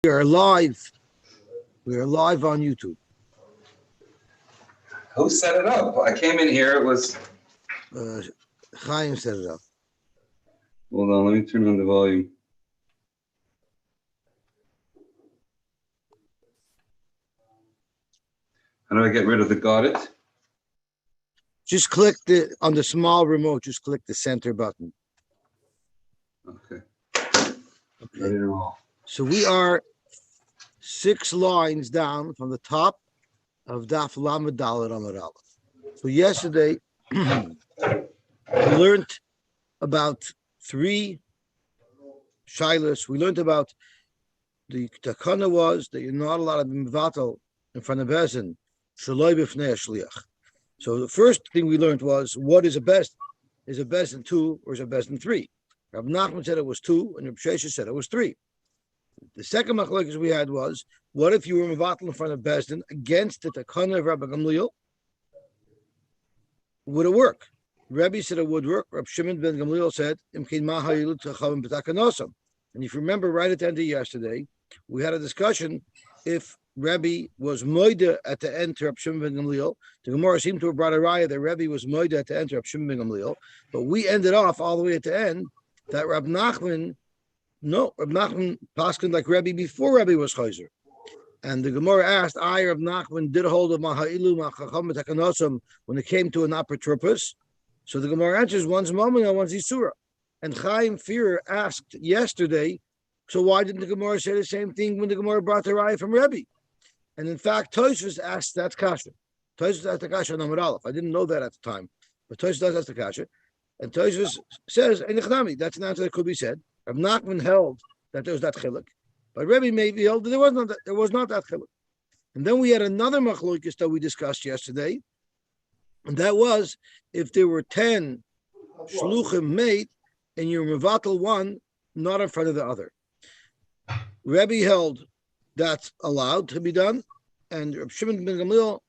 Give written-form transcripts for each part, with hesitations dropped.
We are live. We are live on YouTube. Who set it up? I came in here. It was. Chaim set it up. Hold on. Let me turn on the volume. How do I get rid of the got it? Just click on the small remote. Just click the center button. Okay. Okay. So we are 6 lines down from the top of Daf Lamed Dalet Amud Aleph. So yesterday we learned about 3 shilas. We learned about the takana was that you're not allowed to be mevatel in front of Bezin. Shaloi b'fnei shliach. So the first thing we learned was what is a best? Is a best in 2 or is a best in 3? Rab Nachman said it was 2, and Rab Shesha said it was 3. The second machlokes we had was, what if you were mevatel in front of Bezdin against the takana of Rabbi Gamliel? Would it work? Rabbi said it would work. Rab Shimon ben Gamliel said, Imkein ma ha'ilut tachavim b'takanosam. And if you remember right at the end of yesterday, we had a discussion if Rabbi was moide at the end to Rab Shimon ben Gamliel. The Gemara seemed to have brought a raya that Rabbi was moide at the end to Rab Shimon ben Gamliel, but we ended off all the way at the end that Rab Nachman paskined like Rabbi before Rabbi was chayzer. And the Gemara asked, Rab Nachman did hold of Maha'ilu Machacham Takanosim when it came to an apotropos. So the Gemara answers, one's Mamina and one's Isura. And Chaim Fear asked yesterday, so why didn't the Gemara say the same thing when the Gemara brought the raya from Rabbi? And in fact, Tosfos asked that kasha. Tosfos asked the kasha on Amud Aleph. I didn't know that at the time, but Tosfos does ask the kasha. And Tosfos says, that's an answer that could be said. Rab Nachman held that there was that chiluk, but Rebbe maybe held that there was not that chiluk. And then we had another machlokes that we discussed yesterday, and that was if there were 10 shluchim made and you're mevatel one, not in front of the other. Rebbe held that's allowed to be done, and Reb Shimon ben Gamliel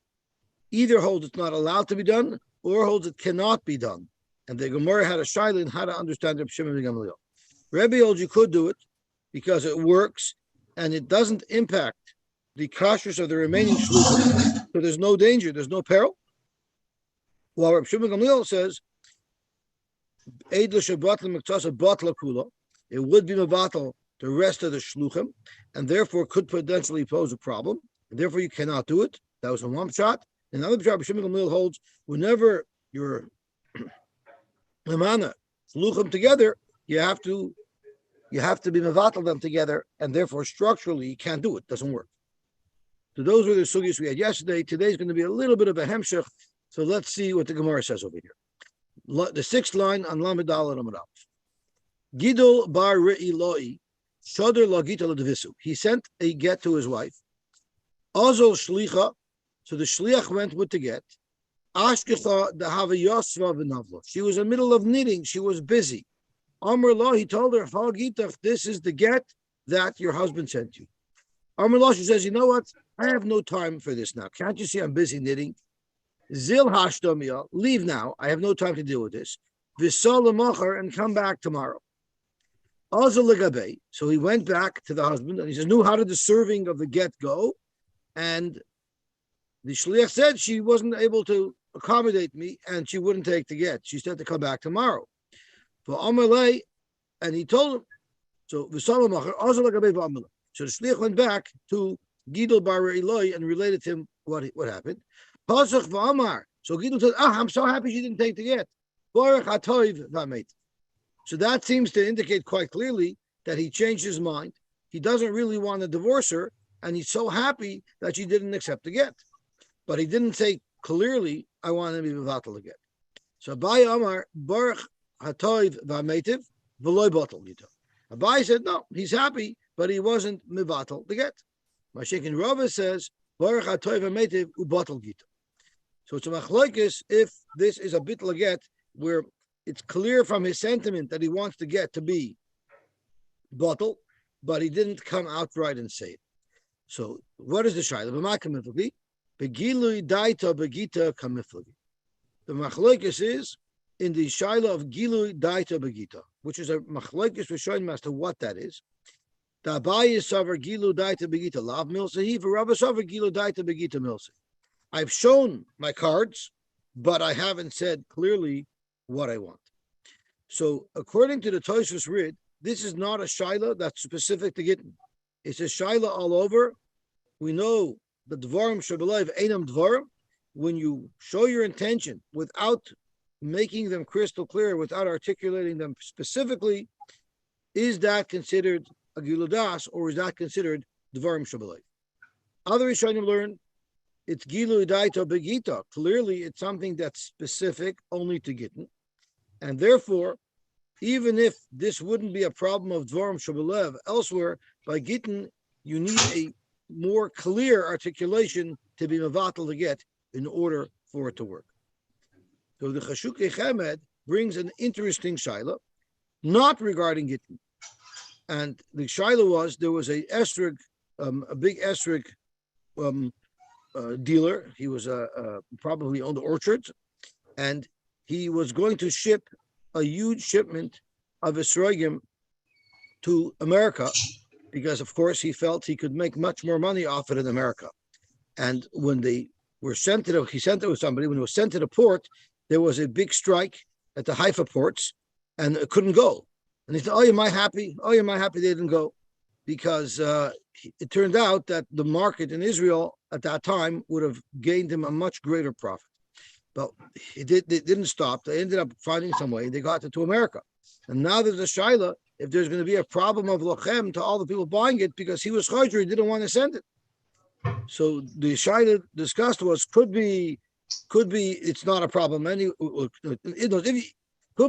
either holds it's not allowed to be done or holds it cannot be done. And the Gemara had a shaila in how to understand Reb Shimon ben Gamliel. Rebbe holds you could do it because it works and it doesn't impact the kashrus of the remaining shluchim, so there's no danger, there's no peril. While Reb Shimon ben Gamliel says, it would be mevatel the rest of the shluchim, and therefore could potentially pose a problem, and therefore you cannot do it. That was a one shot. Another shot, Reb Shimon ben Gamliel holds whenever you're Lamana, shluchim together, you have to be mevatel them together, and therefore structurally you can't do it. Doesn't work. So those were the sugyas we had yesterday. Today's going to be a little bit of a hemshech. So let's see what the Gemara says over here. The 6th line on Lamed Dalet Amud Aleph. Gidol bar Re'iloi shoder la gita l'devisu. He sent a get to his wife. Azol shlicha. So the shliach went with the get. Ashkecha dehava yosva v'navlo. She was in the middle of knitting. She was busy. Amr Lo, he told her, this is the get that your husband sent you. Amr Lo, she says, you know what? I have no time for this now. Can't you see I'm busy knitting? Zil hashdomia, leave now. I have no time to deal with this. V'sal l'machar, and come back tomorrow. Also legabe. So he went back to the husband and he says, how did the serving of the get go? And the shliach said she wasn't able to accommodate me and she wouldn't take the get. She said to come back tomorrow. For Amalei, and he told him, so the shliach went back to Gidol bar Eloi and related to him what happened. Pasach v'amar. So Gidol said, I'm so happy she didn't take the get. So that seems to indicate quite clearly that he changed his mind. He doesn't really want to divorce her, and he's so happy that she didn't accept the get. But he didn't say clearly, I want to be mevatel the get. So Abai Amar Baruch Hatoiv v'ametiv v'loy batel gita. Abai said no, he's happy, but he wasn't mevatel the get. Mashiach Rava says Baruch Hatoiv v'ametiv ubatel gita. So it's a machlokes if this is a bittul get where it's clear from his sentiment that he wants the get to be batel, but he didn't come outright and say it. So what is the shayla? B'makamiflagi begilui daita begita kamiflagi. The machlokes is in the shayla of gilui daita begita, which is a machlokes we're showing as to what that is. The Abaye Savar Gilu Daita Begita Lav Milsahi for Rabba Savar Gilu Daita Begita Milsa. I've shown my cards, but I haven't said clearly what I want. So according to the Tosfos Rid, this is not a shaila that's specific to Gittin. It's a shaila all over. We know the Dvarim Shabbalayv Einam Dvarim. When you show your intention without making them crystal clear, without articulating them specifically, is that considered a giludas or is that considered Dvarim Shabbalayv? Other Rishonim learn it's Gilu Daita Begita. Clearly, it's something that's specific only to Gittin. And therefore, even if this wouldn't be a problem of Dvarim Shabbalayv elsewhere, by Gittin, you need a more clear articulation to be Mavatal to get in order for it to work. So the Chashukei Chemed brings an interesting shaila, not regarding Gittin. And the shaila was, there was a esrog, a big esrog dealer. He was probably owned orchards, and he was going to ship a huge shipment of esrogim to America, because of course he felt he could make much more money off it in America. And when they were sent to he sent it with somebody, when it was sent to the port, there was a big strike at the Haifa ports, and it couldn't go. And he said, "Oh, am I happy? Oh, am I happy they didn't go?" Because it turned out that the market in Israel at that time would have gained him a much greater profit. But they didn't stop. They ended up finding some way. They got it to America. And now there's a shaila, if there's going to be a problem of lochem to all the people buying it, because he was chayzer, he didn't want to send it. So the shaila discussed was, could be it's not a problem. Could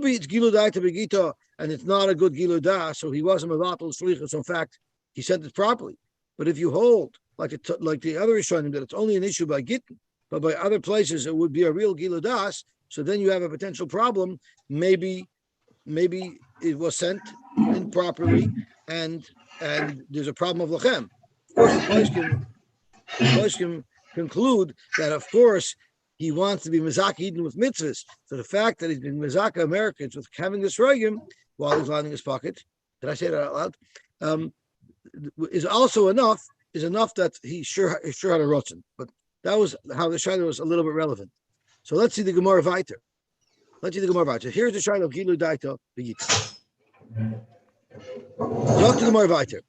be it's gilu daita begita, and it's not a good gilu da, so he wasn't mevatel shlichus. So in fact, he sent it properly. But if you hold like the other Rishonim that it's only an issue by Gittin, but by other places it would be a real gilu das, so then you have a potential problem. Maybe it was sent improperly, and there's a problem of lachem. Of course, the place can conclude that, of course, he wants to be Mizaka Eden with mitzvahs. So the fact that he's been Mizaka Americans with having this regim while he's lining his pocket, did I say that out loud? Is also enough that he sure had a rotzen. But that was how the shaila was a little bit relevant. So let's see the Gemara weiter. Here's the shaila of Gilu Daita Begita. Talk to Gemara weiter.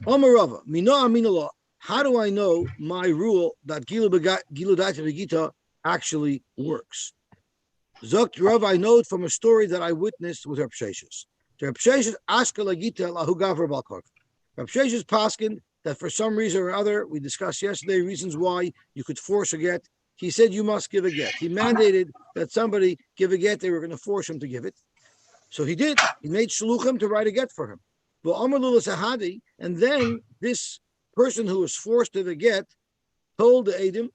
Omarava, Mina Aminallah. How do I know my rule that Gilu Daita Begita actually works? Zokt Rav, I know it from a story that I witnessed with Reb Sheshes. Reb Sheshes Ashka Lagita Lahu Gavra Balkar. Reb Sheshes paskin that for some reason or other, we discussed yesterday reasons why you could force a get. He said you must give a get. He mandated that somebody give a get. They were going to force him to give it. So he did. He made shluchim to write a get for him. And then this person who was forced to the get told the Eidim,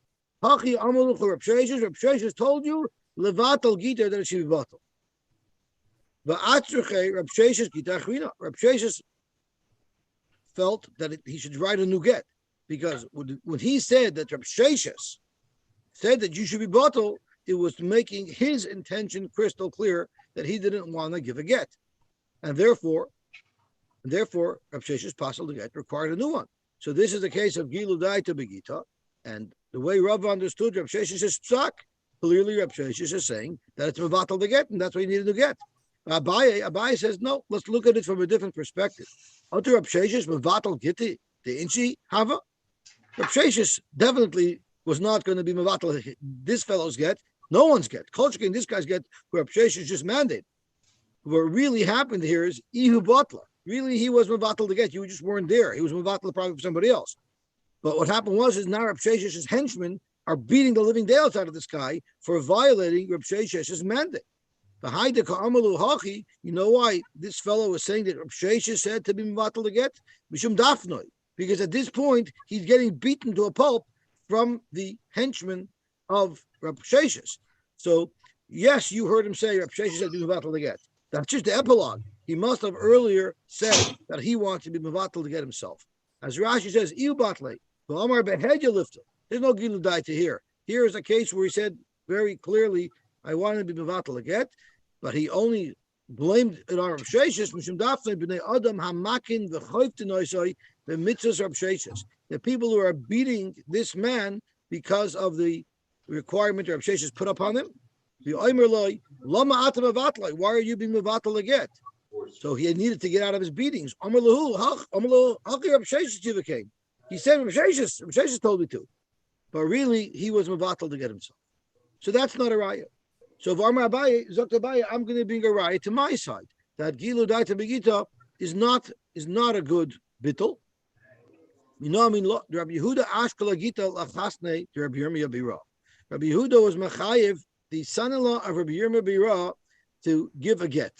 Hachi Amaluch Reb Sheshes told you levatal gita that it should be batal. Reb Sheshes felt that he should write a new get, because when he said that Reb Sheshes said that you should be batal, it was making his intention crystal clear that he didn't want to give a get, and therefore Reb Sheshes passed the get required a new one. So this is the case of Gilu Daita Begita, and the way Rav understood Reb Sheshes' psak, clearly Reb Sheshes is saying that it's mevatel the get, and that's why he needed to get. Abaye says no. Let's look at it from a different perspective. Unto Reb Sheshes mevatel gitti the inchi hava. Reb Sheshes definitely was not going to be mevatel this fellow's get, no one's get. Kolchkin in this guy's get, who Reb Sheshes just mandated. What really happened here is ihu batla. Really, he was mevatel the get. You just weren't there. He was mevatel probably for somebody else. But what happened was now Reb Sheshes' henchmen are beating the living daylights out of this guy for violating Reb Sheshes' mandate. You know why this fellow was saying that Reb Sheshes said to be mevatel the get? Mishum dafnoi. Because at this point, he's getting beaten to a pulp from the henchmen of Reb Sheshes. So, yes, you heard him say Reb Sheshes said to be mevatel the get. That's just the epilogue. He must have earlier said that he wants to be mevatel to get himself. As Rashi says, Iu batle, Amar behedya lifta. There's no gilu daita here. Here is a case where he said very clearly, I want to be mevatel to get, but he only blamed it on Rav Sheshes, Mishum Dafne b'nei Adam hamakin v'choyf t'noisoi v'mitzvahs Rav Sheshes. The people who are beating this man because of the requirement Rav Sheshes put upon him. The Omer loy lama atam avatloi. Why are you being mevatel again? So he needed to get out of his beatings. Omer lahu hach Rav Sheshes jiva came. He said Rav Sheshes told me to, but really he was mevatel to get himself. So that's not a raya. So if Amar Abaye, Zok Abaye, I'm going to bring a raya to my side that Gilu Daita Begita is not a good bittul. You know, I mean, Rabbi Yehuda Ashkala Gita Lachasne to Rabbi Yirmiyah Bira. Rabbi Yehuda was Mechayev, the son-in-law of Rabbi Yirmiyah Bira, to give a get.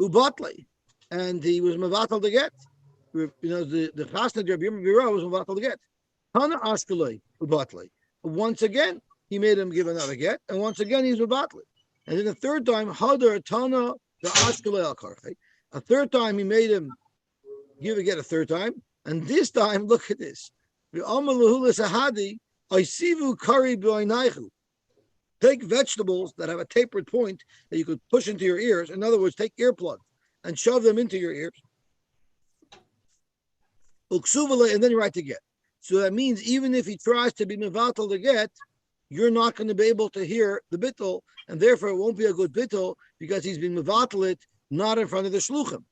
Ubatle, and he was mevatel to get. You know, the Chasne to Rabbi Yirmiyah Bira was mevatel to get. Hana Ashkala Ubatle. Once again, he made him give another get, and once again he was mevatel. And then the third time, Hadar Tana the Ashkala Al Karche. A third time he made him give a get a third time. And this time, look at this. Take vegetables that have a tapered point that you could push into your ears. In other words, take earplugs and shove them into your ears. And then you write to get. So that means even if he tries to be mevatel to get, you're not going to be able to hear the bittul, and therefore it won't be a good bittul because he's been mevatel it not in front of the shluchim.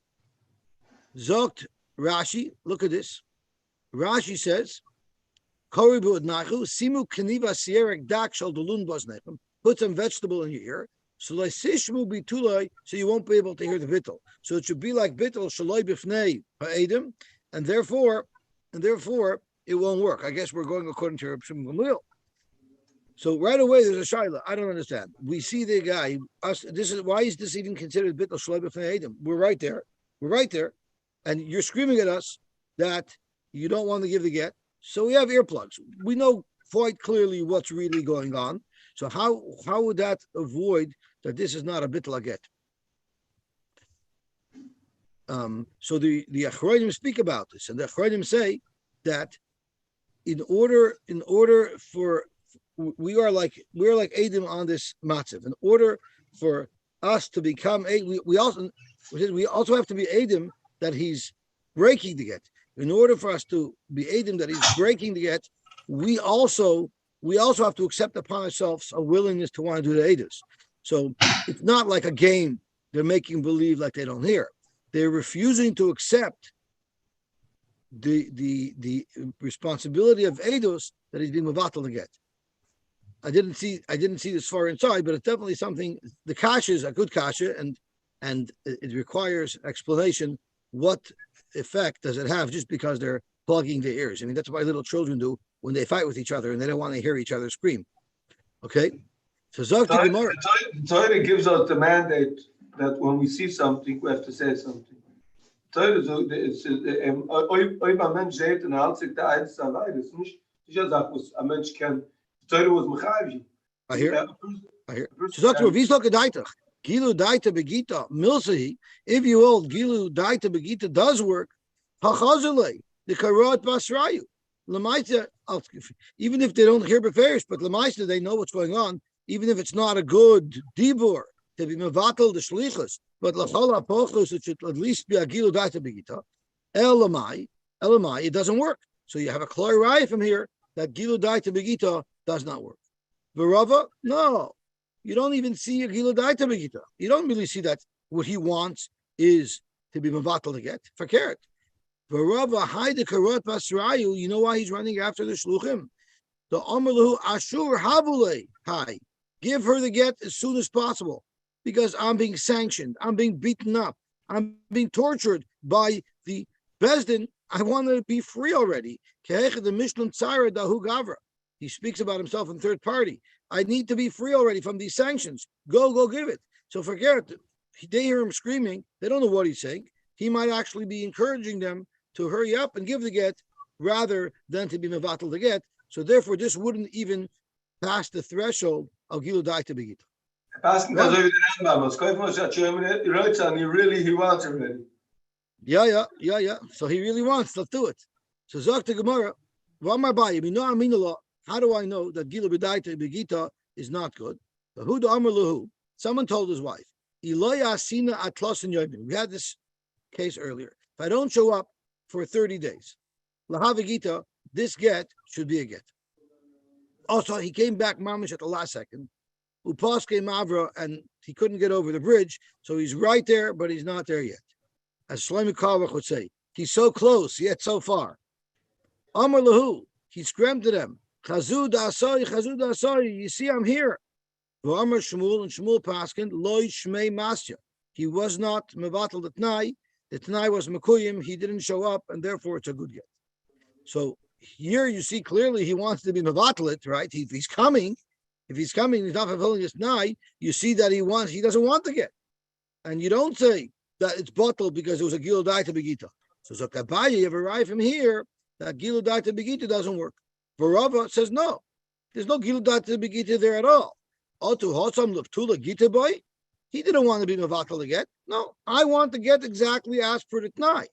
Zokt Rashi, look at this. Rashi says, put some vegetable in your ear, so you won't be able to hear the bittul. So it should be like bittul shaloi b'fnei ha'edim, and therefore it won't work. I guess we're going according to Reb Shimon Gamliel. So right away there's a shaila. I don't understand. We see the guy. Why is this even considered bittul shaloi b'fnei ha'edim? We're right there. And you're screaming at us that you don't want to give the get. So we have earplugs. We know quite clearly what's really going on. So how would that avoid that this is not a bittul get? So the Achronim speak about this, and the Achronim say that in order for we're like Edim on this matzav. In order for us to become we also have to be Edim that he's breaking the get. In order for us to be Edim that he's breaking the get, we also have to accept upon ourselves a willingness to want to do the Edus. So it's not like a game. They're making believe like they don't hear. They're refusing to accept the responsibility of Edus that he's being mevatel to get. I didn't see this far inside, but it's definitely something. The kasha is a good kasha, and it requires explanation. What effect does it have just because they're plugging their ears? I mean, that's what little children do when they fight with each other and they don't want to hear each other scream. Okay? So Zok Gemara. The Torah gives us the mandate that when we see something, we have to say something. Torah it's a Mensch seht und halt sich da eins dabei. Das ist nicht eine Sache, was ein Mensch kann. Torah was mechayiv. I hear. So Zok, wie soll gedaitach? Gilu daita begita milsahi. If you hold Gilu daita begita does work, hachazulei the karot basrayu. Lamaita, even if they don't hear beferish, but lamaita they know what's going on. Even if it's not a good dibur to be mevatel the shlichus, but lachala pochus it should at least be a Gilu daita begita. Elamai, it doesn't work. So you have a klorai from here that Gilu daita begita does not work. Verava, no. You don't even see a Gilu daita begita. You don't really see that what he wants is to be mevatel to get. Fakert. Varava haide karot basrayu. You know why he's running after the shluchim? The amalahu ashur havule hai. Give her the get as soon as possible, because I'm being sanctioned. I'm being beaten up. I'm being tortured by the bezdin. I want to be free already. The Mishnah Tzara dahu gavra. He speaks about himself in third party. I need to be free already from these sanctions. Go give it. So forget it. They hear him screaming. They don't know what he's saying. He might actually be encouraging them to hurry up and give the get rather than to be mevatel the get. So therefore, this wouldn't even pass the threshold of Gilu daita begita. He wants already. Yeah. So he really wants. Let's do it. So Zok to Gemara, how do I know that Gilu daita begita is not good? Someone told his wife, Iloya Asina Atlos and Yomin. We had this case earlier. If I don't show up for 30 days, Lahavagita, this get should be a get. Also, he came back mamish at the last second. Upas came Avra, and he couldn't get over the bridge, so he's right there, but he's not there yet. As Shlomo Karlach would say, he's so close, yet so far. Amar Lahu, he screamed to them, Chazud Asai, you see, I'm here. Amar Shmuel, and Shmuel Paskin, Loi Shmei Masya. He was not Mevatel the Tnai. The Tnai was Mekuyim, he didn't show up, and therefore it's a good get. So here you see clearly he wants to be Mevatel it, right? If he's coming, he's not fulfilling his Tnai, you see that he doesn't want to get. And you don't say that it's bottled because it was a Gilul Daita Begita. So Zakabaye, you have arrived from here, that Gilul Daita Begita doesn't work. Barava says no. There's no Gilul Daita Begita there at all. Otu Hosam Luftula Gita boy, he didn't want to be Mevatel to get. No, I want to get exactly as per the Tnai.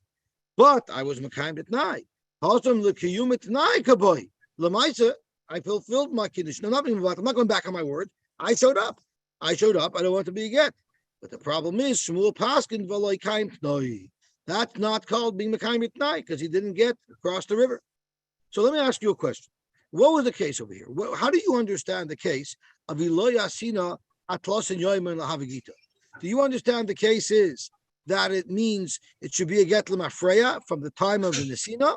But I was Mekayim the Tnai. Hosam Lekiyum Tnai Kaboy. Lamaisa, I fulfilled my Kiddush. No, not being Mevatel. I'm not going back on my word. I showed up. I don't want to be a get. But the problem is, Shmuel Paskin V'loy Kaim Tnai. That's not called being Mekayim Tnai because he didn't get across the river. So let me ask you a question. What was the case over here? How do you understand the case of Iloy Asina Atlos and Yoiman Lahavagita? Do you understand the case is that it means it should be a get lemafreya from the time of the Nesina?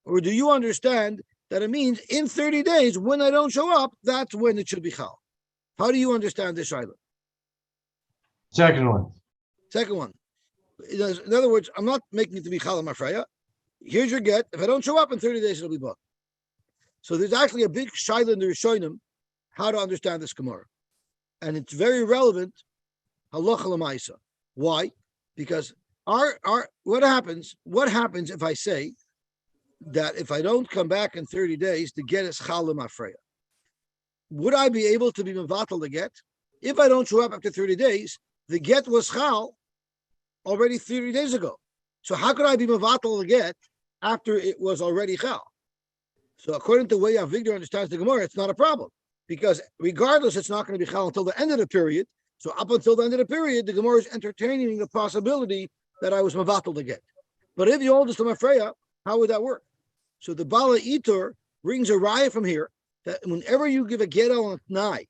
Or do you understand that it means in 30 days, when I don't show up, that's when it should be chal? How do you understand this, Shiloh? Second one. Second one. In other words, I'm not making it to be chal lemafreya. Here's your get. If I don't show up in 30 days, it'll be bought. So there's actually a big Shiloh in the Rishonim how to understand this Gemara. And it's very relevant, halacha l'maisa. Why? Because what happens if I say that if I don't come back in 30 days, the get is chal l'mafreya? Would I be able to be mevatel the get? If I don't show up after 30 days, the get was chal already 30 days ago. So how could I be mevatel the get after it was already chal? So according to the way Avigdor understands the Gemara, it's not a problem. Because regardless, it's not going to be chal until the end of the period. So up until the end of the period, the Gemara is entertaining the possibility that I was mevatel to get. But if you hold this to Mafreya, how would that work? So the Bala Itur brings a raya from here that whenever you give a get on Tnai,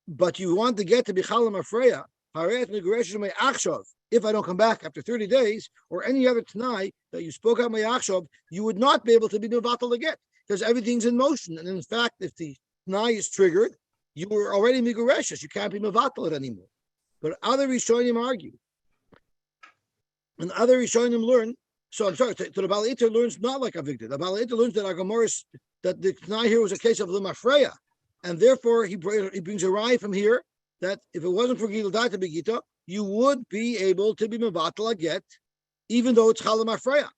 but you want the get to be chal Mafreya, if I don't come back after 30 days or any other Tnai that you spoke out Mayachshav, you would not be able to be mevatel to get because everything's in motion. And in fact, if the Tnai is triggered, you were already migureshes. You can't be mevatel it anymore. But other Rishonim argue, and other Rishonim learn. So I'm sorry. So the Bala Iter learns not like Avigdor. The Bala Iter learns that our Gemara that the Tnai here was a case of Lemafreya, and therefore he brings a raya from here that if it wasn't for Gilul Daita Begita, you would be able to be mevatel a get, even though it's chal Mafreya.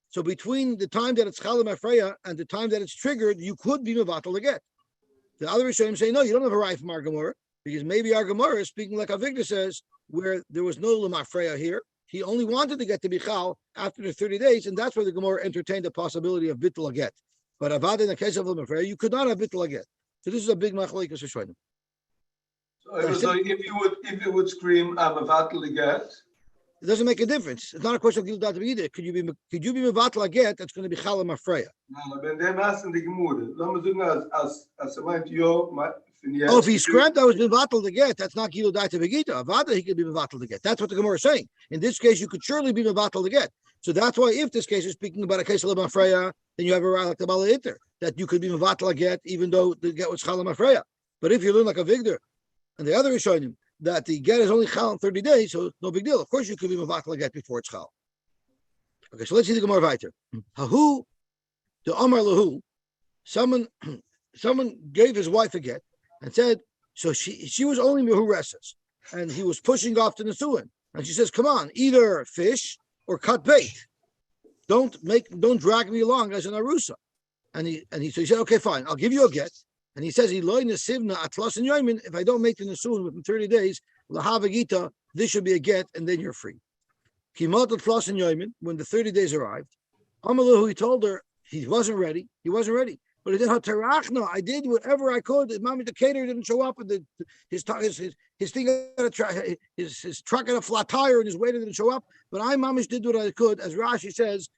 So between the time that it's chal Mafreya and the time that it's triggered, you could be mevatel a get. The other Rishonim say, no, you don't have a raya from our Gemara, because maybe our Gemara is speaking like Avigdor says, where there was no Lemafreya here. He only wanted to get to be chal after the 30 days, and that's where the Gemara entertained the possibility of bittul a get. But avad in the case of Lemafreya, you could not have bittul a get. So this is a big machlokes Rishonim. So if you would scream, I'm a vatal get. It doesn't make a difference. It's not a question of Gilul Daita either. Could you be mevatel a get that's going to be chal Mafreya? No, but then that's in the Gemara. Let me do as I went to your. Oh, if he scrapped that was mevatel to get, that's not Gilul Daita Begita. Avada, he could be mevatel to get. That's what the Gemara is saying. In this case, you could surely be mevatel to get. So that's why, if this case is speaking about a case of Mafreya, then you have a right like the Bala Iter, that you could be mevatel a get, even though the get was chal Mafreya. But if you learn like a Avigdor, and the other is showing him that the get is only chal in 30 days, so no big deal. Of course, you could be mevatel a get before it's chal. Okay, so let's see the Gemara weiter. Hahu, the Amar Lahu, someone gave his wife a get and said, so she was only mehureses, and he was pushing off to Nesuin, and she says, come on, either fish or cut bait. Don't drag me along as an arusa. So he said, okay, fine, I'll give you a get. And he says, if I don't make the Nesuin within 30 days, lahavagita, this should be a get, and then you're free. When the 30 days arrived, Amalahu, he told her he wasn't ready. But he did hatarachna. I did whatever I could. Mami, the caterer didn't show up, and his thing his truck had a flat tire, and his waiter didn't show up. But I, mamish, did what I could, as Rashi says,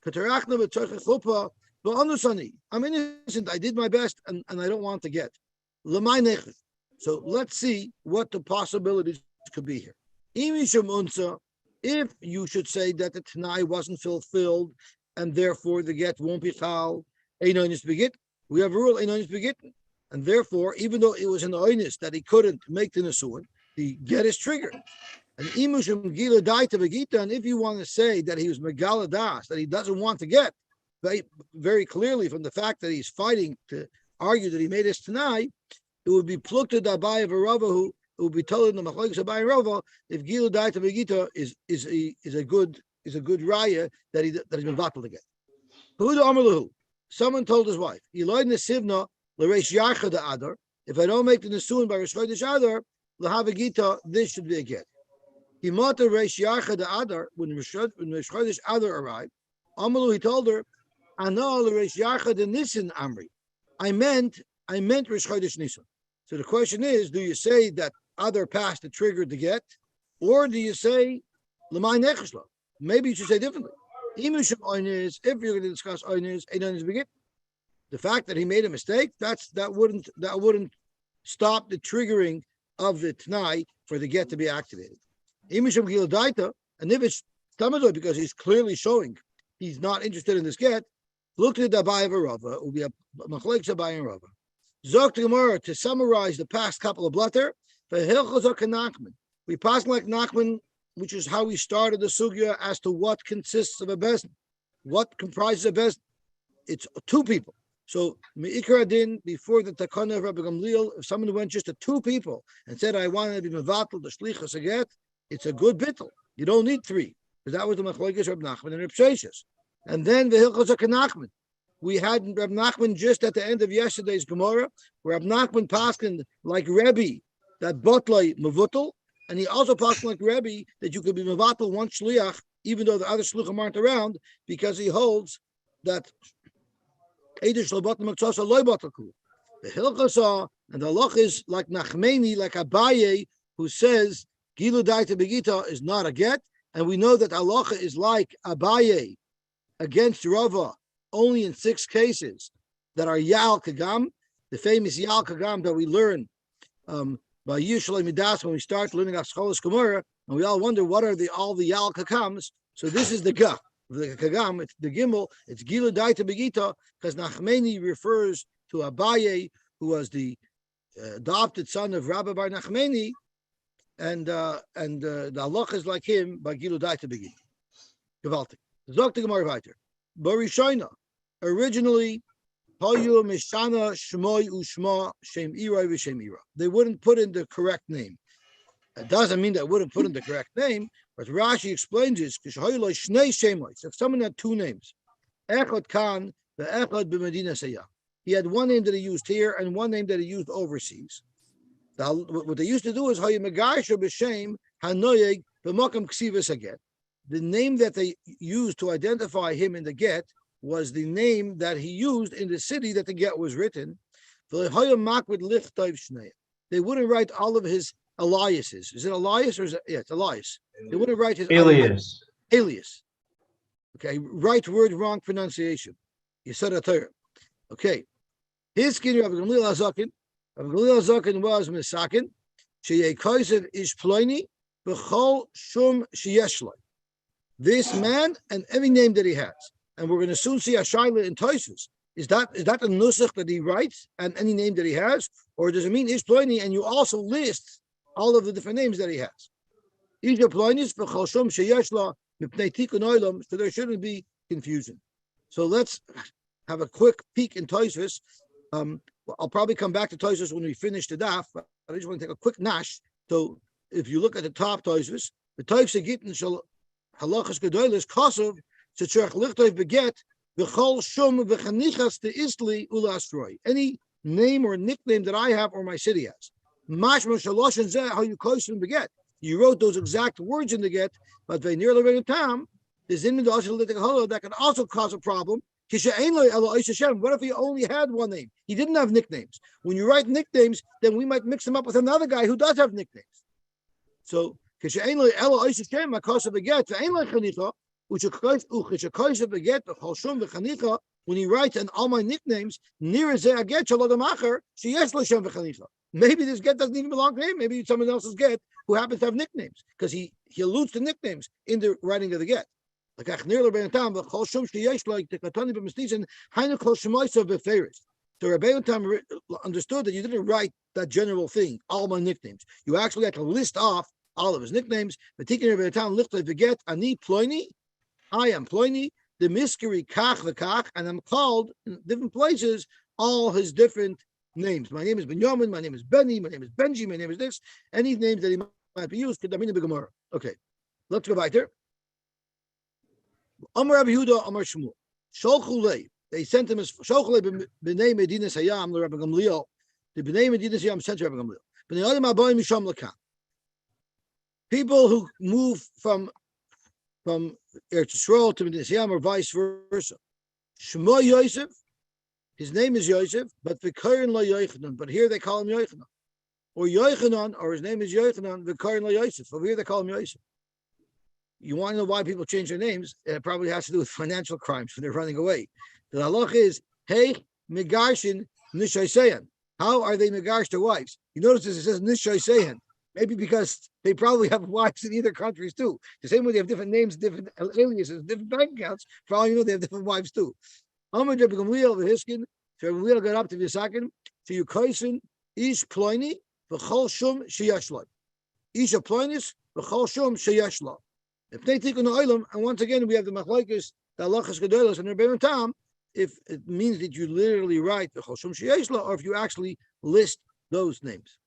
katarachna v'tzorchei chuppah v'anusani. I'm innocent. I did my best, and I don't want to get l'may nechus. So let's see what the possibilities could be here. If you should say that the Tanai wasn't fulfilled, and therefore the get won't be chal, einonis begit. We have a rule einonis begit, and therefore, even though it was an oinis that he couldn't make the nesuin, the get is triggered. And imushim gila daita begita. And if you want to say that he was megaladas, that he doesn't want to get, very, very clearly from the fact that he's fighting to argue that he made his Tanai, it would be plucked to Dabai of a Rava who would be told in the Machlokes Abai and Rava if Gila Daita Begita is a good raya that he's been vatal again. Someone told his wife, if I don't make the Nesuin by Rosh Chodesh Adar, Lahavagita, this should be a get. Himata Reish Yarcha the Adar, when Rosh Chodesh Adar arrived, Amalu, he told her, Anal Reish Yarcha the Nisan Amri. I meant Rosh Chodesh Nisan. So the question is, do you say that Adar passed the trigger to get, or do you say L'may nechashla? Maybe you should say differently. If you're going to discuss oynis, einos begit. The fact that he made a mistake, that wouldn't stop the triggering of the Tanai for the get to be activated. And if it's Tamadoi, because he's clearly showing he's not interested in this get, look at the Abai of a Rava, it will be a Machlokes Abai and Rava. Zok to Gemara, to summarize the past couple of blatter, we pass like Nachman, which is how we started the sugya as to what consists of a bezin, what comprises a bezin. It's two people. So Me'ikar Adin, before the Takana of Rabbi Gamliel, if someone went just to two people and said, I want to be mevatel the shlichus aget, it's a good bittel. You don't need three, because that was the Machlokes Reb Nachman and Reb Sheshes. And then the Hilchos Nachman. We had Reb Nachman just at the end of yesterday's Gemara, where Reb Nachman paskened like Rebbe that botlai mevutel, and he also paskened like Rebbe that you could be mevatel one shliach even though the other shluchim aren't around, because he holds that Eidish Lobotim Maktsasa Loibotaku. The Hilchasa and the halach is like Nachmeni, like Abaye, who says Gilu Daita Begita is not a get, and we know that halacha is like Abaye against Rava only in 6 cases that are Yal Kagam, the famous Yal Kagam that we learn by Yishalei Midas when we start learning Ascholus Gemara, and we all wonder what are all the Yal Kagams. So this is the Ga. The Kagam, it's the Gimel, it's Gila Daita Begita, because Nachmeni refers to Abaye, who was the adopted son of Rabbi Bar Nachmeni, and the halach is like him by Gila Daita Begita. Gewaltig. Zok the Gemara weiter. Barishoina, originally, Hayu Mishana Shmoy Ushma Shem Irai v'Shem Ira. They wouldn't put in the correct name. It doesn't mean they wouldn't put in the correct name, but Rashi explains this. If someone had 2 names, Echad Khan, the Echad b'Medina Sayah. He had one name that he used here and one name that he used overseas. What they used to do is Hayu Megarsha b'Shem Hanoyeg b'Makam Ksivas Aget. The name that they used to identify him in the get was the name that he used in the city that the get was written. They wouldn't write all of his aliases. Is it Elias or is it? Yeah, it's Elias. They wouldn't write his alias. Alias. Okay, right word, wrong pronunciation. You said a Torah. Okay. His skin Rabbi Gamliel Hazakin. Rabbi Gamliel Hazakin was Misakin. Sheyei Kaiser Ish Ploini B'chol Shum Sheyeshloi. This man and every name that he has. And we're going to soon see a Shaila in Tosfos. Is that the nusach that he writes and any name that he has? Or does it mean Ish Ploini and you also list all of the different names that he has? Ish Ploinis B'chol Shum Sheyeshla Mipnei Tikun Olam, so there shouldn't be confusion. So let's have a quick peek in Tosfos. I'll probably come back to Tosfos when we finish the daf, but I just want to take a quick nash. So if you look at the top Tosfos, the Yosy Gittin shall halachas gedolos kasav tzarich lichtov beget v'chol shum v'chanichas te'isli ulasroi. Any name or nickname that I have or my city has. Mashma shaloshen zeh how you kosim beget. You wrote those exact words in the get, but they nearly read tam. There's in the that can also cause a problem What if he only had one name? He didn't have nicknames. When you write nicknames, then we might mix him up with another guy who does have nicknames. So when he writes and all my nicknames, maybe this get doesn't even belong to him. Maybe it's someone else's get who happens to have nicknames because he alludes to nicknames in the writing of the get. Like the Rebbeinu Tam understood that you didn't write that general thing, all my nicknames. You actually had to list off all of his nicknames. Ani Ploini, I am Ploini, the Miskeri Kach v'Kach, and I'm called in different places all his different names. My name is Benjamin, my name is Benny, my name is Benji, my name is this. Any names that he might be used. Okay, let's go back there. Amar Rabbi Yehuda, Amar Shmuel. Sholchulei. They sent him as Sholchulei b'nei Medinas Hayam to Rabbi Gamliel. The b'nei Medinas Hayam sent to Rabbi Gamliel. B'nei Adam Abayim Misham Lakan. People who move from Eretz Yisrael to Medinas Hayam or vice versa. Shema Yosef. His name is Yosef, but v'kayin la Yochanan. But here they call him Yochanan. Or Yochanan, or his name is Yochanan, v'kayin la Yosef. Over here they call him Yosef. You want to know why people change their names? It probably has to do with financial crimes when they're running away. The halach is, hey, megarshin nishayseyan. How are they megarsh their wives? You notice this, it says nishayseyan. Maybe because they probably have wives in either countries too. The same way they have different names, different aliases, different bank accounts. For all you know, they have different wives too. Amar Rabbi Gamliel v'hiskin. So Rabbi Gamliel got up to V'sakin. To you kaisen ish ploini v'chol shum sheyashlo. Ish a ploinis v'chol shum sheyashlo. If they take on the oilam, and once again we have the machlokes, the halachas gedolos, and the Rebbeinu Tam, if it means that you literally write the choshum sheyeshla, or if you actually list those names.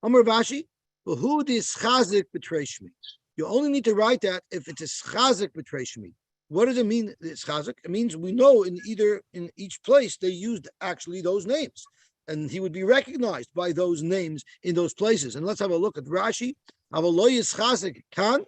Amar Vashi, who this chazik betrays me? You only need to write that if it's a chazik betrays me. What does it mean? It's chazik. It means we know in each place they used actually those names, and he would be recognized by those names in those places. And let's have a look at Rashi. Avaloy is chazik kan.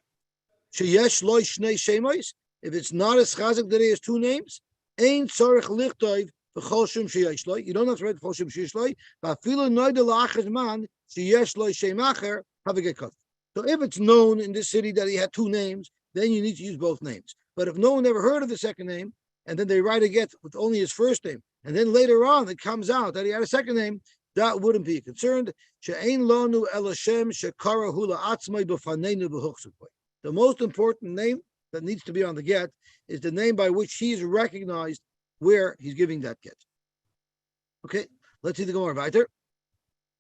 Sheyesh loy shnei shemois. If it's not as chazik that he has two names, ein tzorich lichtov v'chol shum sheyesh loy. You don't have to write v'chol shum sheyesh loy. V'afilu noida la'achar man sheyesh loy shemacher have a get cut. So if it's known in this city that he had two names, then you need to use both names. But if no one ever heard of the second name, and then they write a get with only his first name, and then later on it comes out that he had a second name, that wouldn't be concerned. She'ein lonu el Hashem shekara hula atzmai b'faneinu b'huchsukoi. The most important name that needs to be on the get is the name by which he is recognized where he's giving that get. Okay, let's see the Gemara weiter.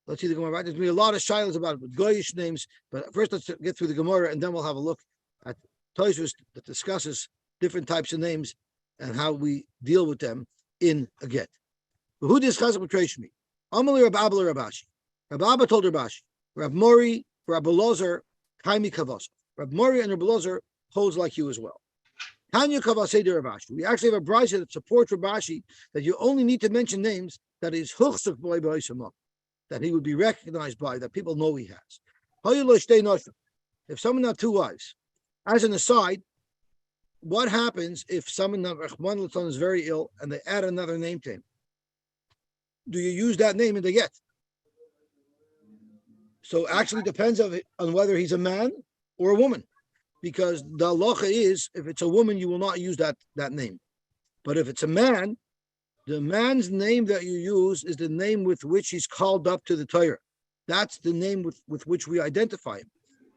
There's going to be a lot of shilas about it with goyish names, but first let's get through the Gemara and then we'll have a look at Tosfos that discusses different types of names and how we deal with them in a get. Who discusses with Treshmi? Amalei Rab Abba Rabashi. Rab Abba told Rabashi, Rab Mori, Rab Elazar, Kaimi Kavos. Rab Mori and Rab Elazar holds like you as well. Tanya Kavasei de Rabashi. We actually have a brisa that supports Rabashi that you only need to mention names that is huchsuk boy b'oisamah, that he would be recognized by, that people know he has. If someone had two wives, as an aside, what happens if someone is very ill and they add another name to him? Do you use that name in the get? So actually depends on whether he's a man or a woman, because the halacha is if it's a woman, you will not use that name. But if it's a man, the man's name that you use is the name with which he's called up to the Torah. That's the name with which we identify him.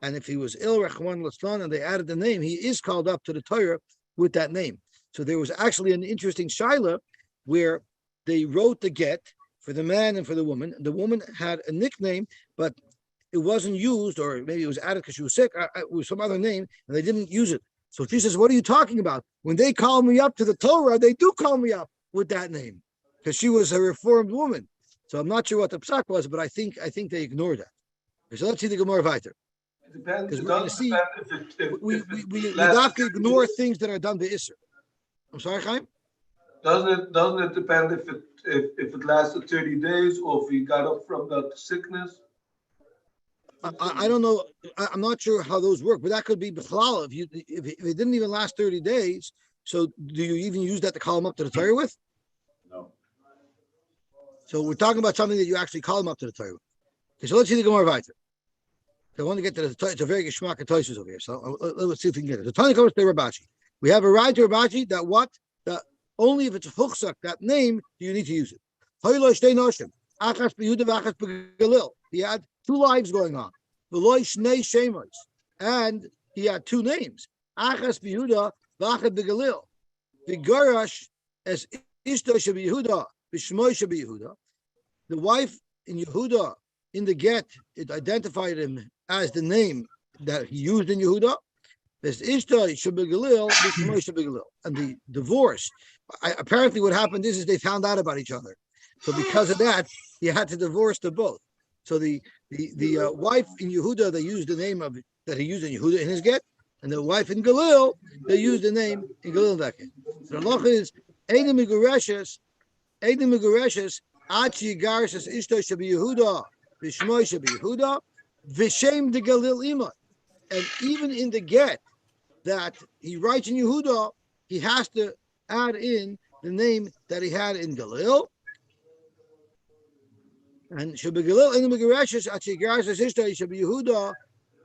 And if he was ill, Rachman Latzlan, and they added the name, he is called up to the Torah with that name. So there was actually an interesting shaila where they wrote the get for the man and for the woman. The woman had a nickname, but it wasn't used, or maybe it was added because she was sick, it was some other name, and they didn't use it. So she says, what are you talking about? When they call me up to the Torah, they do call me up with that name, because she was a reformed woman. So I'm not sure what the psak was, but I think they ignored that. So let's see the Gemara weiter. Because we're going to see we have to ignore things that are done by Isser. I'm sorry, Chaim? Doesn't it depend if it lasted 30 days or if he got up from that sickness? I don't know. I'm not sure how those work, but that could be b'chlal. If it didn't even last 30 days, So do you even use that to call him up to the Torah with? No. So we're talking about something that you actually call him up to the Torah with. Okay, so let's see the Gemara weiter. So I want to get to the it's a very geschmack of Tosus over here. So let's see if we can get it. The Tanya comes to Rabashi. We have a right to Rabashi that what? That only if it's a chuchsak, that name, do you need to use it. He had two lives going on. And he had two names. Achas Yehuda, Vachas Begalil. Vigarash as Ishto Shabi Yehuda, Bishmoy Shabi Yehuda. The wife in Yehuda, in the get, it identified him as the name that he used in Yehuda. There's Ishto Shabi Galil, Bishmoy Shabi Galil. And the divorce, apparently what happened is they found out about each other. So because of that, he had to divorce them both. So the wife in Yehuda, they used the name of that he used in Yehuda in his get, and the wife in Galil, they used the name in Galil in that get. So the loch is Eidem Migureshes, Achi Garshes Ishto Shabi Yehuda, Vishmoy Shabi Yehuda, Vishem de Galil Imai. And even in the get that he writes in Yehuda, he has to add in the name that he had in Galil. And Shabi Galil in the Migureshes, Achi Garshes Ishto Shabi Yehuda,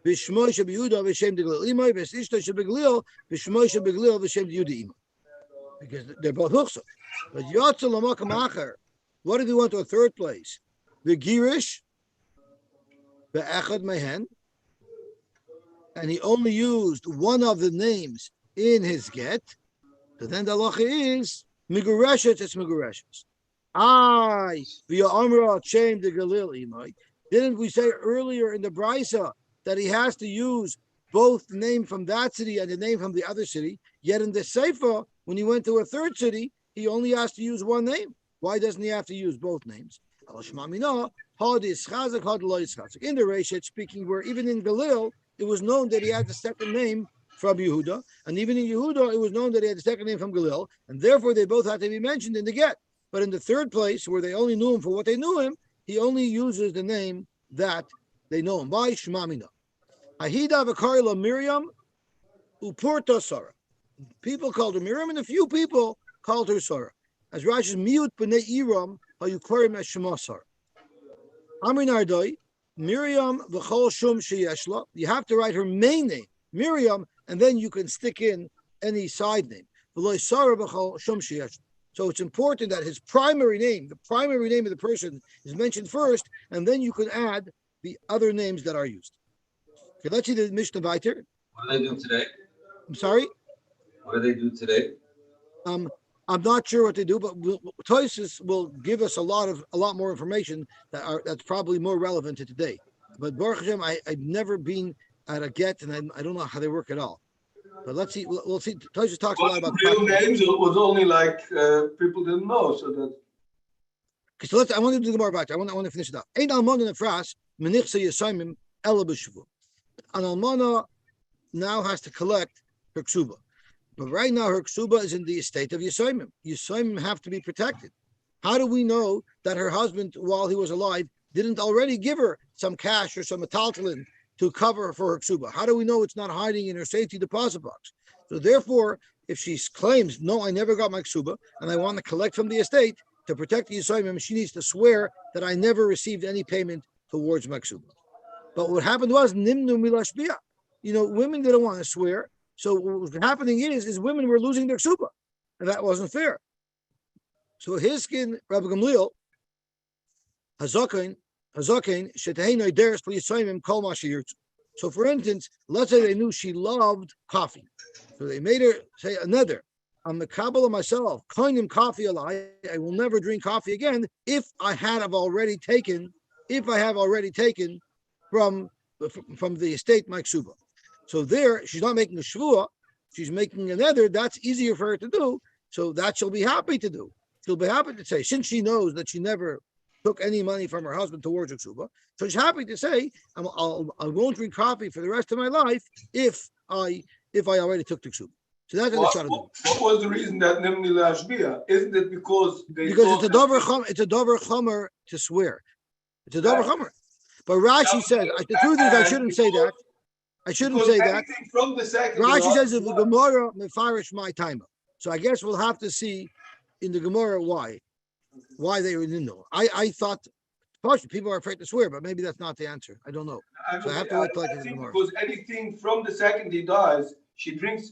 Bishmoy Shabi Yehuda, Vishem de Galil Imai, Ishto Shabi Galil, Bishmoy Shabi Galil, Vishem de Yehuda Imai. Because they're both huksa. But Yotzel Lamakam Acher, what if he went to a third place? The Girish, the Echad Mehen, and he only used one of the names in his get. So then the halacha is Migureshet, it's Migureshet. I via Amra Shem de Galil Imai. Didn't we say earlier in the Brisa that he has to use both the name from that city and the name from the other city? Yet in the Sefer, when he went to a third city, he only has to use one name. Why doesn't he have to use both names? In the Reshet speaking, where even in Galil, it was known that he had the second name from Yehuda, and even in Yehuda, it was known that he had the second name from Galil, and therefore they both had to be mentioned in the get. But in the third place, where they only knew him for what they knew him, he only uses the name that they know him by, Shmamina. Ahida v'karila Miriam upurta Sarah. People called her Miriam, and a few people called her Sarah. As Rashi's miut b'nei Iram, how you query as Shema Sarah. Amrin Ardai, Miriam v'chol shum sheyeshla. You have to write her main name, Miriam, and then you can stick in any side name. V'loy Sarah v'chol shum sheyeshla. So it's important that his primary name, the primary name of the person, is mentioned first, and then you can add the other names that are used. Okay, let's see the Mishnah Vayter. What do they do today? I'm sorry? What do they do today? I'm not sure what they do, but Tosis will give us a lot more information that's probably more relevant to today. But Baruch Hashem, I've never been at a get, and I don't know how they work at all. But let's see. We'll see. Tosis talks a lot about real names. It was only like people didn't know, so that. Okay, so I want to do the more about it. I want to finish it up. Ein almana nefras menichsa yisaimim ela b'shvu. An almana now has to collect her ksuba. But right now, her ksuba is in the estate of Yisaimim. Yisaimim have to be protected. How do we know that her husband, while he was alive, didn't already give her some cash or some metaltalin to cover for her ksuba? How do we know it's not hiding in her safety deposit box? So therefore, if she claims, no, I never got my ksuba, and I want to collect from the estate to protect the Yisaimim, she needs to swear that I never received any payment towards my ksuba. But what happened was, nimnu milashbia. Women didn't want to swear. So what was happening is women were losing their ksuba, and that wasn't fair. So his skin, Rabbi Gamliel, hazakein shetehei deres liyisaimim kol ma sheyirtzu. So for instance, let's say they knew she loved coffee, so they made her say another. I'm the Kabbalah myself, koinim coffee alai. I will never drink coffee again if I have already taken from the estate my ksuba. So there, she's not making a shvua, she's making a nether. That's easier for her to do. So that she'll be happy to do. She'll be happy to say, since she knows that she never took any money from her husband towards her ksuba, so she's happy to say, I won't drink coffee for the rest of my life if I already took the ksuba. So that's what they're trying to do. What was the reason that Nimni Lashbia? Isn't it because it's a dover chomer to swear. It's a dover chomer. But Rashi said, the truth is I shouldn't say that. I shouldn't say that. From the second Rashi says if the Gemara mefarish my timer. So I guess we'll have to see in the Gemara why they didn't know. I thought partially people are afraid to swear, but maybe that's not the answer. I don't know. So I have to wait till I get the Gemara. Because anything from the second he dies, she drinks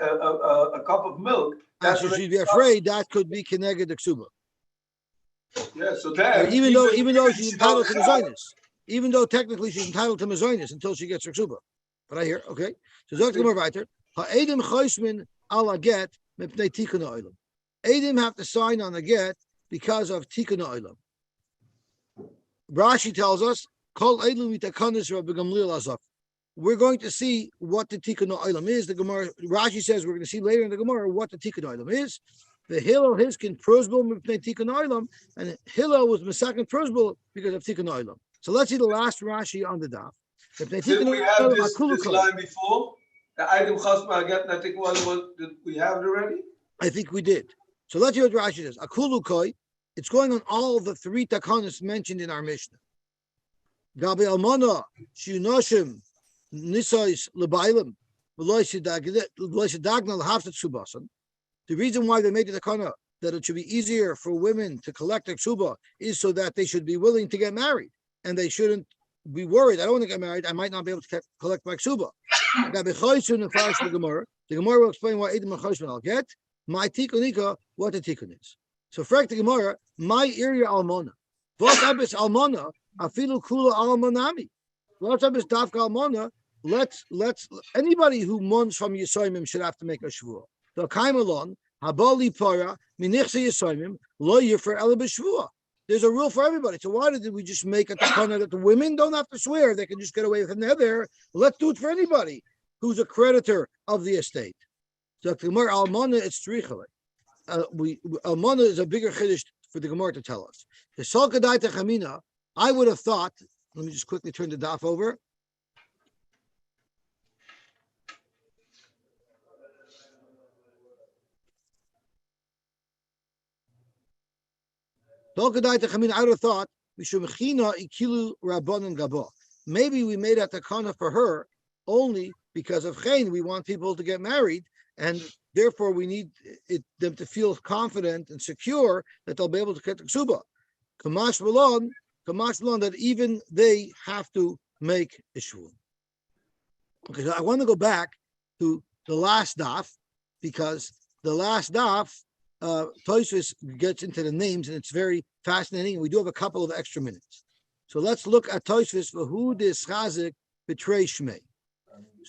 a cup of milk. So she'd be afraid that could be keneged the ksuba. Yeah, so then Even though she's entitled to mezainis, even though technically she's entitled to mezainis until she gets her ksuba. But I hear okay. So Zok Gemara weiter. Ha'edim choismin ala get mipnei tikkun ha'olam. Edim have to sign on the get because of tikkun ha'olam. Rashi tells us, Kol Eilu mitakanis Rabbi Gamliel Azak. We're going to see what the tikkun ha'olam is. The Gemara, Rashi says we're going to see later in the Gemara what the tikkun ha'olam is. The Hillel Hiskin prosbul mipnei tikkun ha'olam, and Hillel was Mesakin prosbul because of tikkun ha'olam. So let's see the last Rashi on the daf. Did we have this line before? The item chasma get nothing. Did we have it already? I think we did. So let's hear what Rashi says. Akulu koi. It's going on all the three takanas mentioned in our Mishnah. Gabi almana shiunoshim nisais lebailim v'loisidagna l'haftat subasan. The reason why they made the takana that it should be easier for women to collect their ksuba is so that they should be willing to get married and they shouldn't be worried. I don't want to get married. I might not be able to collect my ksuba. The Gemara will explain why Edom and Choshman I'll get. My tikkunika, what the tikkun is. So, frag the Gemara, my area almona. Vos abis almona, afilu kula almonami. Vos abis dafka almona. Let's anybody who mourns from Yisoimim should have to make a shvua. So, kaimalon habali para minichse Yisoimim lo yifer ela b'shvua. There's a rule for everybody. So why did we just make a takana that the women don't have to swear? They can just get away with it there. Let's do it for anybody who's a creditor of the estate. So the Gemara almana it's tzrichale. Almana is a bigger chiddush for the Gemara to tell us. The salkadai techamina. I would have thought. Let me just quickly turn the daf over. I would have thought maybe we made a takana for her only because of chen. We want people to get married, and therefore we need them to feel confident and secure that they'll be able to get the ksuba. Kamash malon that even they have to make ishvun. Okay, so I want to go back to the last daf because the last daf. Tosfos gets into the names and it's very fascinating. And we do have a couple of extra minutes. So let's look at Tosfos for who this chazik betray Shmei.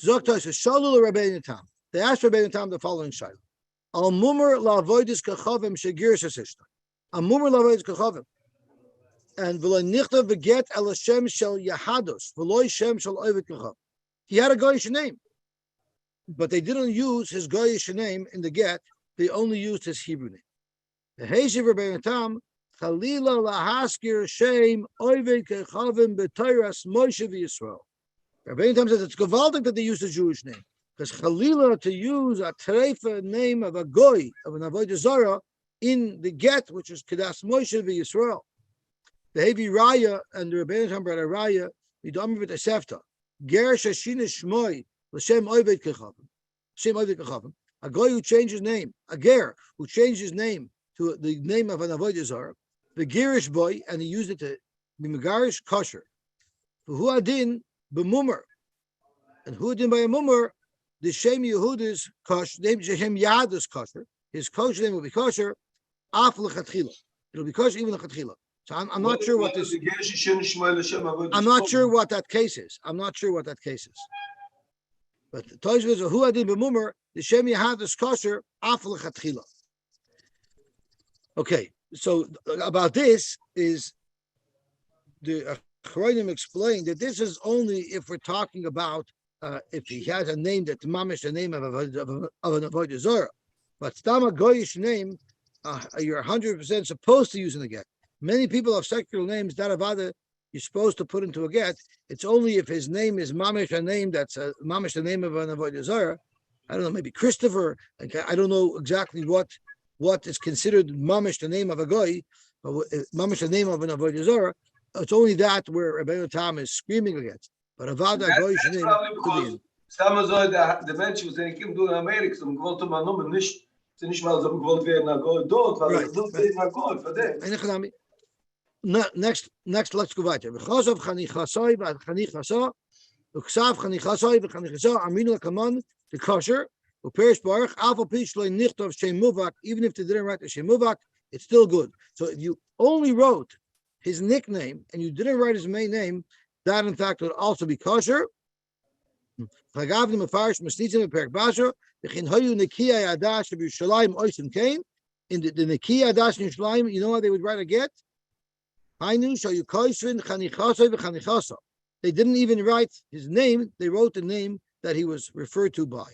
Zok Tosfos, Shalul Rabbeinu Tam. They asked Rabbeinu Tam the following shayla. Al mumar la'avoidis kachavim shegir shesishta. Al mumar la'avoidis kachavim. And v'lo nichta v'get el Hashem shel Yahados v'lo Hashem shel Ovid kachav. He had a goyish name, but they didn't use his goyish name in the get. They only used his Hebrew name. The Heishiv Rabbeinu Tam, Chalila lahaskir shem oived kechavim b'tayras Moshe v'Yisrael. Rabbeinu Tam says it's gewaltig that they used a Jewish name because Chalila to use a treifa name of a goy of an avodah zara in the get, which is Kedas Moshe v'Yisrael. The Hevi Raya and the Rabbeinu Tam brought a Raya midamar v'tesefta ger shashina shmoi l'shem oived kechavim shem oived kechavim. A guy who changed his name, a ger who changed his name to the name of an avodah zara, the gerish boy, and he used it to be megarish kosher. Who adin b'mumar, and who adin by a mumar, the shem Yehuda's kosher, name Shem Yahada's kosher. His kosher name will be kosher. Af lechatchila, it'll be kosher even lechatchila. So I'm not sure what this. I'm not sure what that case is. But the Tosfos is who adin b'mumar. The Shem Yahada's kosher af lechatchila. Okay, so about this is the Achronim explained that this is only if we're talking about if he has a name that's mamish the name of an avodah zara, but stam a goyish name you're 100% supposed to use in the get. Many people have secular names that avada you're supposed to put into a get. It's only if his name is mamish a name that's mamish the name of an avodah zara. I don't know, maybe Christopher. I don't know exactly what is considered mamish the name of a guy, but mamish the name of an avodah zara. It's only that where Rabbeinu Tam is screaming against. But avada goyish name could be. The Mensch was in Kim doing America, so gewollt man nummer nicht Sie nicht mal so gewollt werden nach Gold dort, weil Right. ich will sehen nach Gold, für den. Next, let's go weiter. V'chasav chanichasoi v'chanichasa, v'ksav chanichasoi v'chanichasa, aminu kaman, the kosher, v'perish baruch, afal pishloi nichtov shem muvak, even if they didn't write the shem muvak, it's still good. So if you only wrote his nickname and you didn't write his main name, that in fact would also be kosher. Chagavim mefarish masnitzim v'perik basher, v'chin hayu nekiyah yadash of Yerushalayim oisim kain, in the nekiyah yadash in Yerushalayim, you know how they would write a get? They didn't even write his name, they wrote the name that he was referred to by.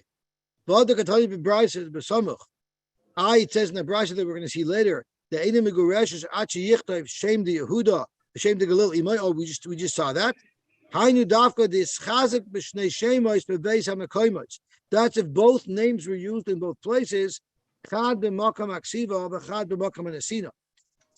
It says in the Brisa that we're going to see later, the Eidim Meguresh Achi Yichtav Shem de Yehuda, Shem de Galil Imay. Oh, we just saw that. That's if both names were used in both places.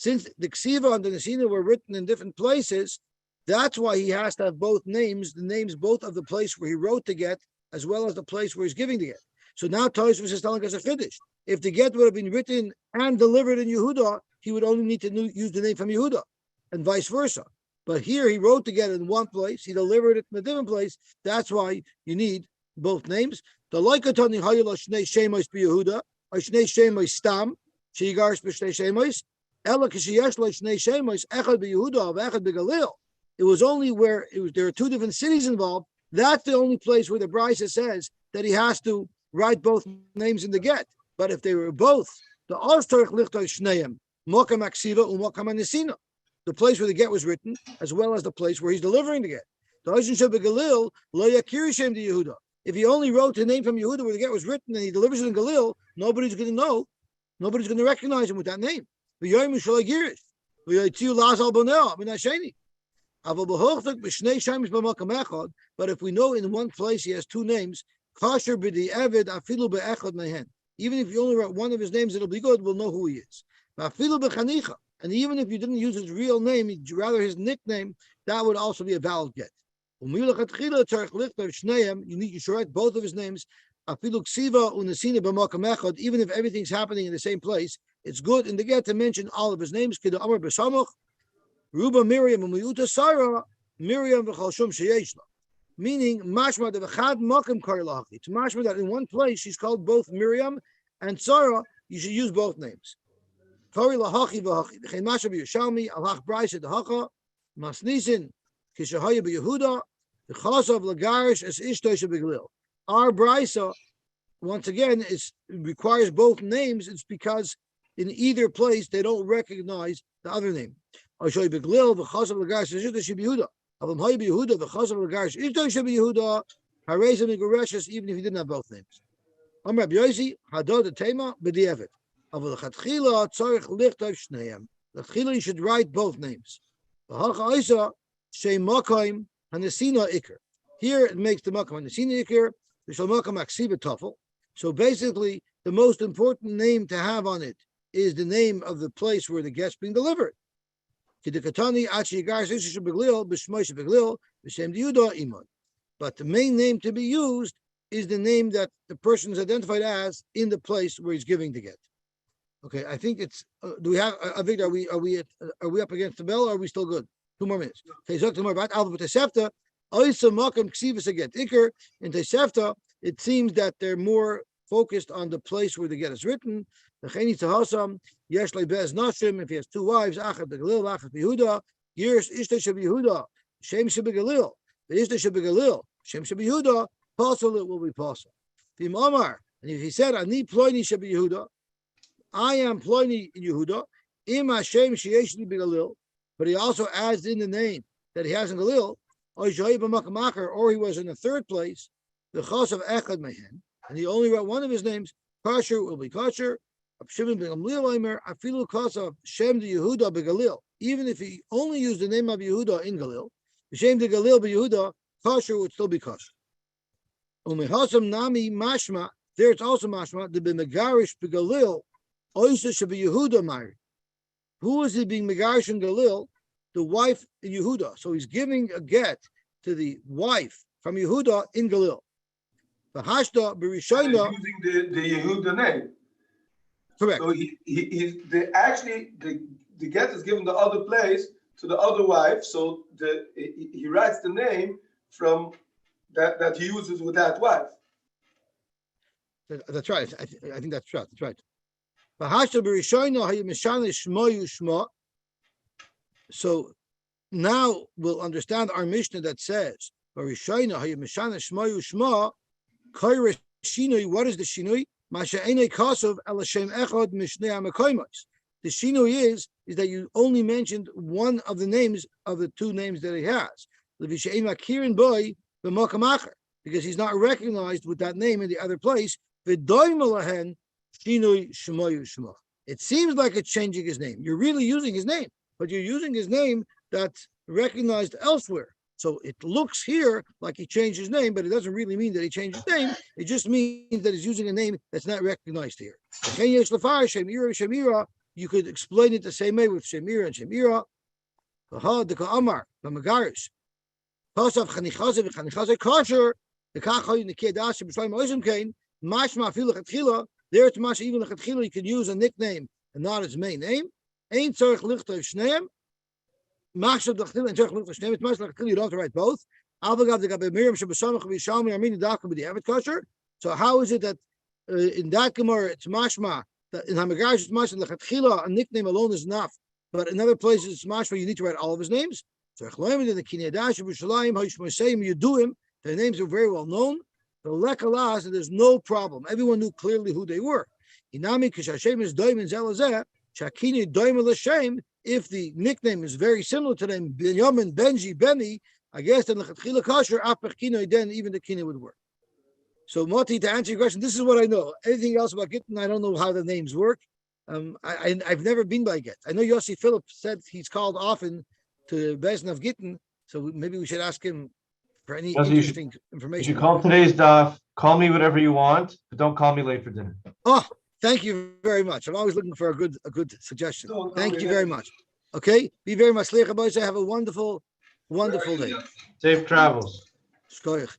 Since the Ksiva and the Nesina were written in different places, that's why he has to have both names, the names both of the place where he wrote the get, as well as the place where he's giving the get. So now Tosfos is telling us a chiddush. If the get would have been written and delivered in Yehuda, he would only need to use the name from Yehuda, and vice versa. But here he wrote the get in one place, he delivered it in a different place. That's why you need both names. The Laikatani Hayula Shnei Shemos be Yehuda, or Shnei Shemos Stam, Shigars B'Shnei Shemos. It was only where there are two different cities involved. That's the only place where the Brisa says that he has to write both names in the get. But if they were both, the place where the get was written, as well as the place where he's delivering the get. If he only wrote the name from Yehuda where the get was written and he delivers it in Galil, nobody's going to know, nobody's going to recognize him with that name. But if we know in one place he has two names, even if you only write one of his names, it'll be good, we'll know who he is. And even if you didn't use his real name, rather his nickname, that would also be a valid get. You should write both of his names, even if everything's happening in the same place. It's good in the get to mention all of his names. Ruba Miriam and Miyuta Sarah, Miriam v'chol shum sheyesh la. Meaning, mashma de v'chad makim karlachi. It's mashma that in one place she's called both Miriam and Sarah. You should use both names. Kari lahachi v'hachi. V'chein masha b'Yushalmi alach brayse dehacha masnisin kishahaya b'Yehuda v'chasav lagarish es ishtoy shebeglil. Our brayse, once again, requires both names. It's because in either place, they don't recognize the other name. Even if you didn't have both names. You should write both names. Here it makes the makam hanesina ikir, the makam aksiva tafel. So basically, the most important name to have on it is the name of the place where the get's being delivered. But the main name to be used is the name that the person is identified as in the place where he's giving the get. Okay, I think it's. Do we have Victor? Are we up against the bell? Or are we still good? 2 more minutes. Okay, so more about Alpha Tesefta. Also, Makam Ksivas again. Iker in Tesefta, it seems that they're more focused on the place where the get is written. If he has 2 wives, Achat beGalil, Achat beYehuda, Yirs Ishta shebeYehuda, Shem shebeGalil, Ishta shebeGalil, Shem shebeYehuda, possible it will be possible. V'im Omar, and if he said, Ani Ploini shebeYehuda, I am Ploini in Yehuda, Im Hashem sheyesh li beGalil, but he also adds in the name that he has in Galil, or he was in the third place, the Chos of Echad Mehen, and he only wrote one of his names, Kasher will be Kasher. Even if he only used the name of Yehuda in Galil, Shem de Galil be Yehuda, Kasher would still be Kasher. Nami mashma. There it's also mashma. The b'megarish beGalil, Oysa should be Yehuda married. Who is he being megarish in Galil? The wife in Yehuda. So he's giving a get to the wife from Yehuda in Galil. The Hashda b'Rishayna using the Yehuda name. Correct. So the get is given the other place to the other wife. So he writes the name from that he uses with that wife. That's right. I think that's right. That's right. So now we'll understand our Mishnah that says, what is the shinui? The shinui is that you only mentioned one of the names of the two names that he has. Because he's not recognized with that name in the other place. It seems like it's changing his name. You're really using his name, but you're using his name that's recognized elsewhere. So it looks here like he changed his name, but it doesn't really mean that he changed his name. It just means that he's using a name that's not recognized here. You could explain it the same way with Shemira and Shemira. There it's masha even lechatchila you could use a nickname and not his main name. Ain't tzarich lichtov shneim. Masha lechatchila and tzarich lichtov shneim. It's masha lechatchila you don't have to write both. Alvagav degabe Miriam shebesamach v'yishalmi armini dafka b'di evet kosher. So how is it that in that Gemara it's mashma that in Hamagarish it's masha lechatchila a nickname alone is enough, but in other places it's mashma you need to write all of his names. So in the Kinyadash Yerushalayim Hashmoseim Yeduim their names are very well known. The lekalas, and there's no problem. Everyone knew clearly who they were. Inami k'shashem is doim and zelazeh. Shakini doim l'shem. If the nickname is very similar to them, Binyamin, Benji, Benny, I guess then l'chatchila kasher apach kino then even the kino would work. So Moti, to answer your question, this is what I know. Anything else about Gittin, I don't know how the names work. I've never been by Git. I know Yossi Philip said he's called often to Bezdin of Gittin, so maybe we should ask him for any interesting information. If you call today's daf, call me whatever you want, but don't call me late for dinner. Oh, thank you very much. I'm always looking for a good suggestion. Thank you very much. Okay, be very much. Have a wonderful day. Safe travels. Shkoyach.